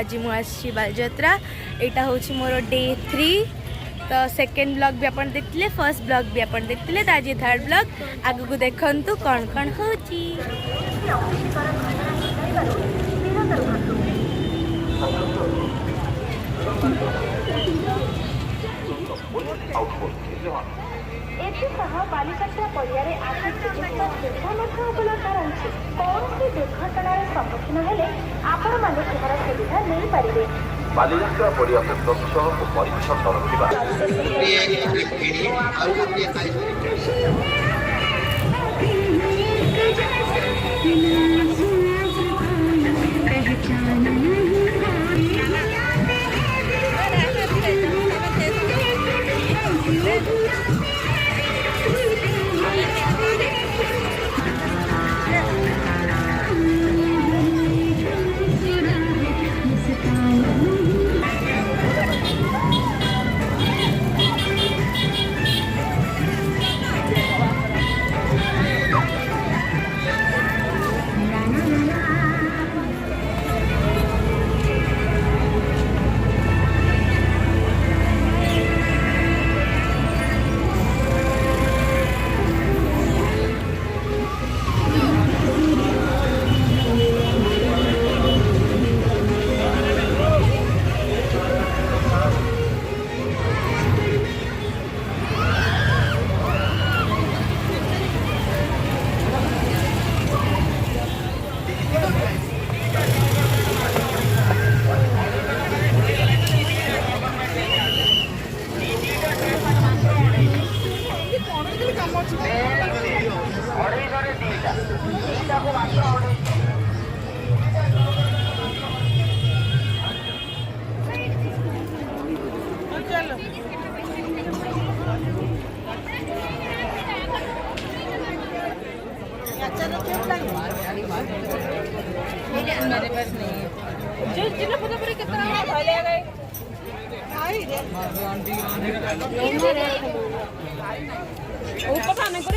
आज मुझे बालजात्रा यहाँ हूँ मोर डे 3 तो सेकेंड ब्लॉग भी अपन देखते फर्स्ट ब्लॉग भी अपन देखते तो आज थर्ड ब्लॉग आगु को देखु कौन कौन हो बालिकात्रा पड़ियारे चिकित्सा सुविधा उपलब्ध रही कौन दुर्घटनार सम्मुखीन हेले आपण मैंने यार सुविधा नहीं पारे। बालियात्रा पड़िया स्वच्छ और परिच्छन्न मेरे पास नहीं है जो जिन्हें पता पड़े कितना भाले आ गए ऊपर खाने को